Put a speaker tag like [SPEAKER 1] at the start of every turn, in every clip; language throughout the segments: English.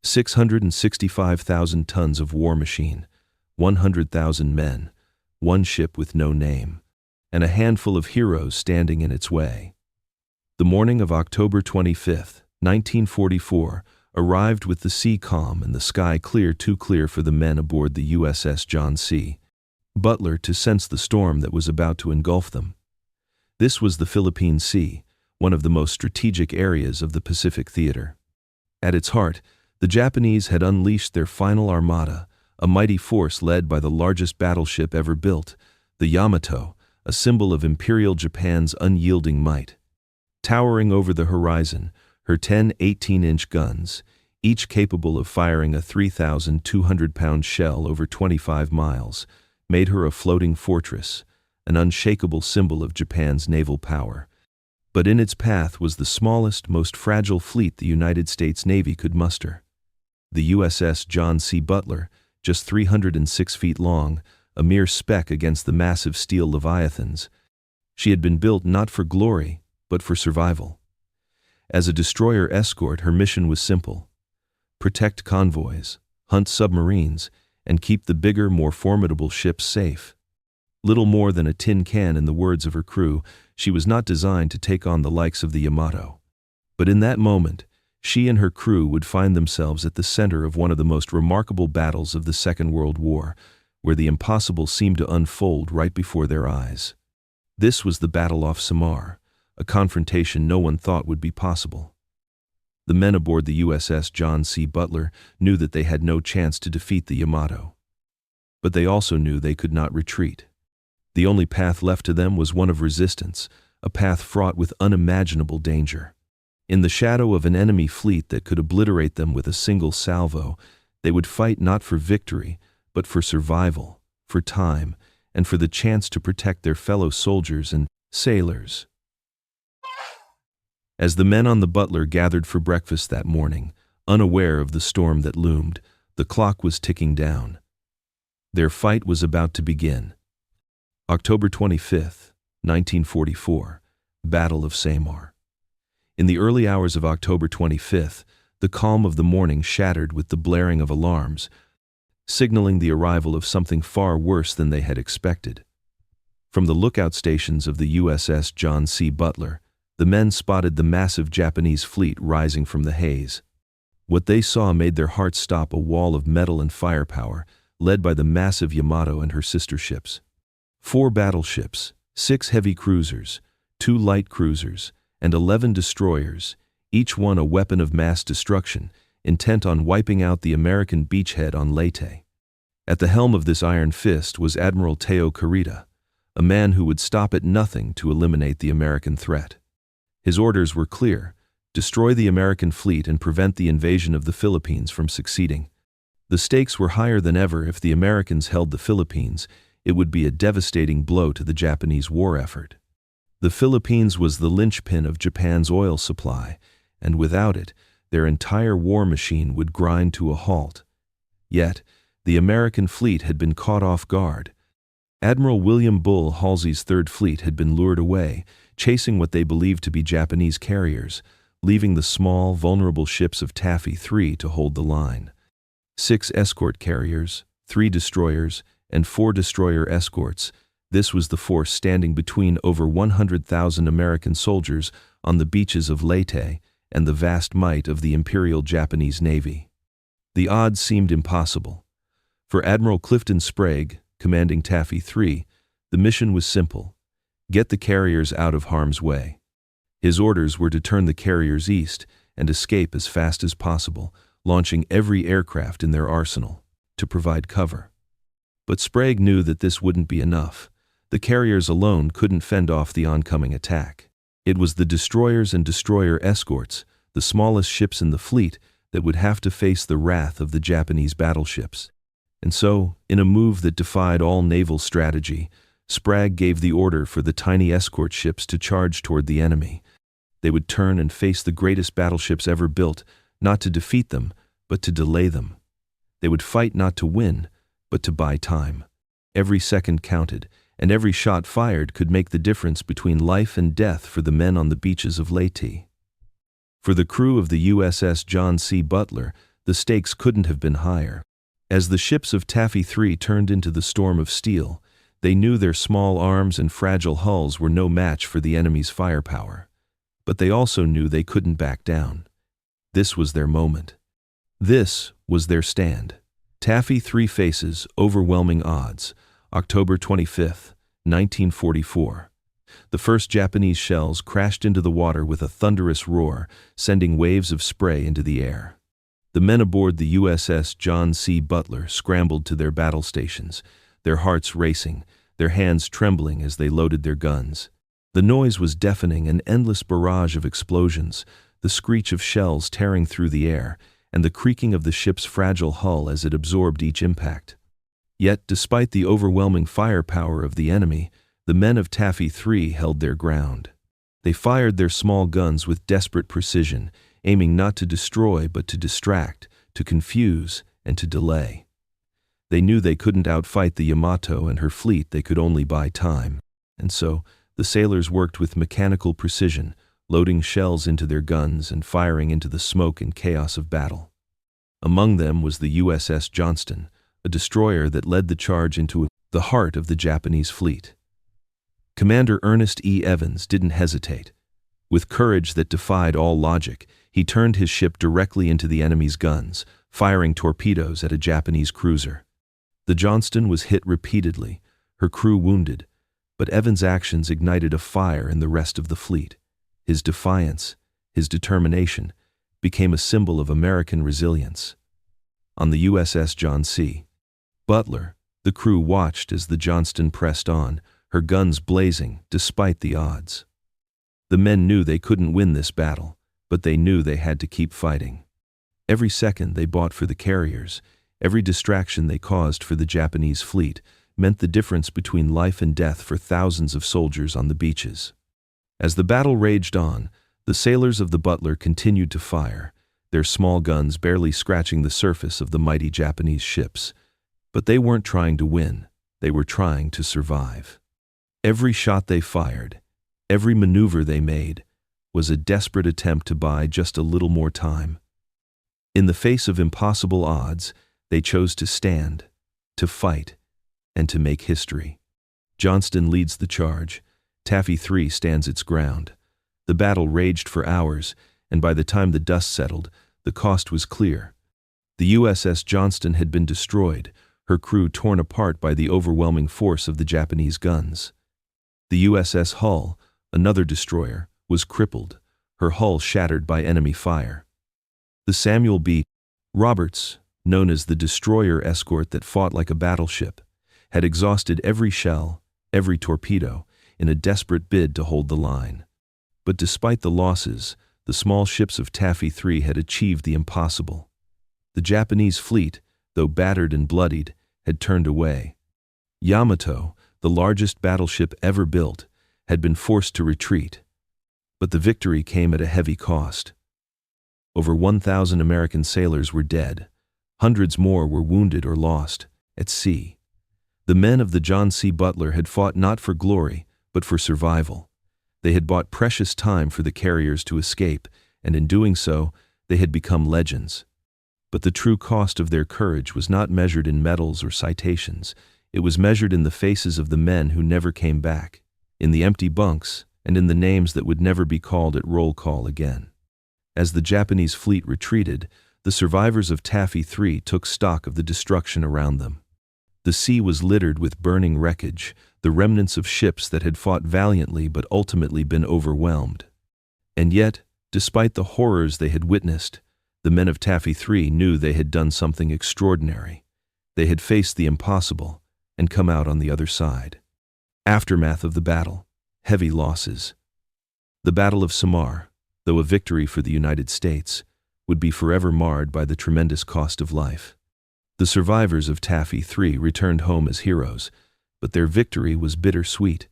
[SPEAKER 1] 665,000 tons of war machine, 100,000 men, one ship with no name, and a handful of heroes standing in its way. The morning of October 25, 1944, arrived with the sea calm and the sky clear, too clear for the men aboard the USS John C. Butler to sense the storm that was about to engulf them. This was the Philippine Sea, one of the most strategic areas of the Pacific theater. At its heart, the Japanese had unleashed their final armada, a mighty force led by the largest battleship ever built, the Yamato, a symbol of Imperial Japan's unyielding might. Towering over the horizon, her 10 18-inch guns, each capable of firing a 3,200-pound shell over 25 miles, made her a floating fortress, an unshakable symbol of Japan's naval power. But in its path was the smallest, most fragile fleet the United States Navy could muster. The USS John C. Butler, just 306 feet long, a mere speck against the massive steel leviathans. She had been built not for glory, but for survival. As a destroyer escort, her mission was simple: protect convoys, hunt submarines, and keep the bigger, more formidable ships safe. Little more than a tin can, in the words of her crew, she was not designed to take on the likes of the Yamato. But in that moment, she and her crew would find themselves at the center of one of the most remarkable battles of the Second World War, where the impossible seemed to unfold right before their eyes. This was the battle off Samar, a confrontation no one thought would be possible. The men aboard the USS John C. Butler knew that they had no chance to defeat the Yamato. But they also knew they could not retreat. The only path left to them was one of resistance, a path fraught with unimaginable danger. In the shadow of an enemy fleet that could obliterate them with a single salvo, they would fight not for victory, but for survival, for time, and for the chance to protect their fellow soldiers and sailors. As the men on the Butler gathered for breakfast that morning, unaware of the storm that loomed, the clock was ticking down. Their fight was about to begin. October 25, 1944, Battle of Samar. In the early hours of October 25th, the calm of the morning shattered with the blaring of alarms, signaling the arrival of something far worse than they had expected. From the lookout stations of the USS John C. Butler, the men spotted the massive Japanese fleet rising from the haze. What they saw made their hearts stop, a wall of metal and firepower, led by the massive Yamato and her sister ships. 4 battleships, 6 heavy cruisers, 2 light cruisers, and 11 destroyers, each one a weapon of mass destruction, intent on wiping out the American beachhead on Leyte. At the helm of this iron fist was Admiral Teo Kurita, a man who would stop at nothing to eliminate the American threat. His orders were clear: destroy the American fleet and prevent the invasion of the Philippines from succeeding. The stakes were higher than ever. If the Americans held the Philippines, it would be a devastating blow to the Japanese war effort. The Philippines was the linchpin of Japan's oil supply, and without it, their entire war machine would grind to a halt. Yet, the American fleet had been caught off guard. Admiral William Bull Halsey's Third Fleet had been lured away, chasing what they believed to be Japanese carriers, leaving the small, vulnerable ships of Taffy 3 to hold the line. 6 escort carriers, 3 destroyers, and 4 destroyer escorts. This was the force standing between over 100,000 American soldiers on the beaches of Leyte and the vast might of the Imperial Japanese Navy. The odds seemed impossible. For Admiral Clifton Sprague, commanding Taffy 3, the mission was simple: get the carriers out of harm's way. His orders were to turn the carriers east and escape as fast as possible, launching every aircraft in their arsenal to provide cover. But Sprague knew that this wouldn't be enough. The carriers alone couldn't fend off the oncoming attack. It was the destroyers and destroyer escorts, the smallest ships in the fleet, that would have to face the wrath of the Japanese battleships. And so, in a move that defied all naval strategy, Sprague gave the order for the tiny escort ships to charge toward the enemy. They would turn and face the greatest battleships ever built, not to defeat them, but to delay them. They would fight not to win, but to buy time. Every second counted, and every shot fired could make the difference between life and death for the men on the beaches of Leyte. For the crew of the USS John C. Butler, The stakes couldn't have been higher. As the ships of Taffy III turned into the storm of steel, they knew their small arms and fragile hulls were no match for the enemy's firepower. But they also knew they couldn't back down. This was their moment. This was their stand. Taffy III faces overwhelming odds. October 25, 1944. The first Japanese shells crashed into the water with a thunderous roar, sending waves of spray into the air. The men aboard the USS John C. Butler scrambled to their battle stations, their hearts racing, their hands trembling as they loaded their guns. The noise was deafening, an endless barrage of explosions, the screech of shells tearing through the air, and the creaking of the ship's fragile hull as it absorbed each impact. Yet, despite the overwhelming firepower of the enemy, the men of Taffy III held their ground. They fired their small guns with desperate precision, aiming not to destroy but to distract, to confuse, and to delay. They knew they couldn't outfight the Yamato and her fleet, they could only buy time. And so, the sailors worked with mechanical precision, loading shells into their guns and firing into the smoke and chaos of battle. Among them was the USS Johnston, a destroyer that led the charge into the heart of the Japanese fleet. Commander Ernest E. Evans didn't hesitate. With courage that defied all logic, he turned his ship directly into the enemy's guns, firing torpedoes at a Japanese cruiser. The Johnston was hit repeatedly, her crew wounded, but Evans' actions ignited a fire in the rest of the fleet. His defiance, his determination, became a symbol of American resilience. On the USS John C. Butler, the crew watched as the Johnston pressed on, her guns blazing despite the odds. The men knew they couldn't win this battle, but they knew they had to keep fighting. Every second they bought for the carriers, every distraction they caused for the Japanese fleet, meant the difference between life and death for thousands of soldiers on the beaches. As the battle raged on, the sailors of the Butler continued to fire, their small guns barely scratching the surface of the mighty Japanese ships. But they weren't trying to win, they were trying to survive. Every shot they fired, every maneuver they made, was a desperate attempt to buy just a little more time. In the face of impossible odds, they chose to stand, to fight, and to make history. Johnston leads the charge. Taffy III stands its ground. The battle raged for hours, and by the time the dust settled, the cost was clear. The USS Johnston had been destroyed, her crew torn apart by the overwhelming force of the Japanese guns. The USS Hull, another destroyer, was crippled, her hull shattered by enemy fire. The Samuel B. Roberts, known as the destroyer escort that fought like a battleship, had exhausted every shell, every torpedo, in a desperate bid to hold the line. But despite the losses, the small ships of Taffy III had achieved the impossible. The Japanese fleet, though battered and bloodied, had turned away. Yamato, the largest battleship ever built, had been forced to retreat. But the victory came at a heavy cost. Over 1,000 American sailors were dead. Hundreds more were wounded or lost, at sea. The men of the John C. Butler had fought not for glory, but for survival. They had bought precious time for the carriers to escape, and in doing so, they had become legends. But the true cost of their courage was not measured in medals or citations. It was measured in the faces of the men who never came back, in the empty bunks, and in the names that would never be called at roll call again. As the Japanese fleet retreated, the survivors of Taffy III took stock of the destruction around them. The sea was littered with burning wreckage, the remnants of ships that had fought valiantly but ultimately been overwhelmed. And yet, despite the horrors they had witnessed, the men of Taffy III knew they had done something extraordinary. They had faced the impossible and come out on the other side. Aftermath of the battle. Heavy losses. The Battle of Samar, though a victory for the United States, would be forever marred by the tremendous cost of life. The survivors of Taffy III returned home as heroes, but their victory was bittersweet.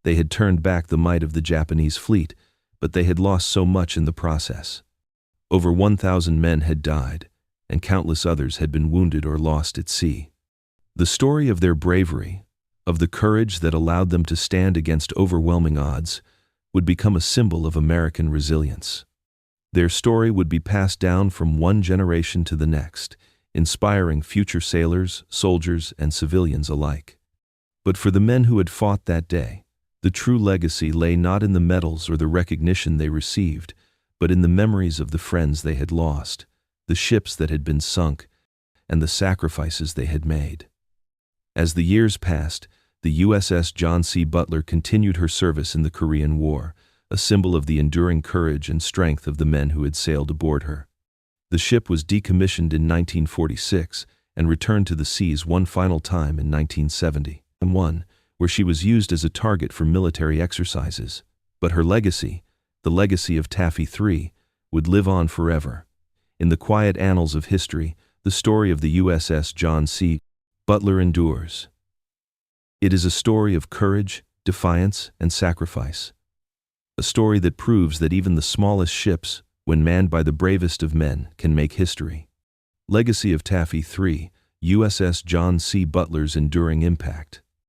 [SPEAKER 1] They had turned back the might of the Japanese fleet, but they had lost so much in the process. Over 1,000 men had died, and countless others had been wounded or lost at sea. The story of their bravery, of the courage that allowed them to stand against overwhelming odds, would become a symbol of American resilience. Their story would be passed down from one generation to the next, inspiring future sailors, soldiers, and civilians alike. But for the men who had fought that day, the true legacy lay not in the medals or the recognition they received, but in the memories of the friends they had lost, the ships that had been sunk, and the sacrifices they had made. As the years passed, the USS John C. Butler continued her service in the Korean War, a symbol of the enduring courage and strength of the men who had sailed aboard her. The ship was decommissioned in 1946 and returned to the seas one final time in 1971, where she was used as a target for military exercises. But her legacy, the legacy of Taffy III, would live on forever. In the quiet annals of history, the story of the USS John C. Butler endures. It is a story of courage, defiance, and sacrifice. A story that proves that even the smallest ships, when manned by the bravest of men, can make history. Legacy of Taffy III, USS John C. Butler's enduring impact.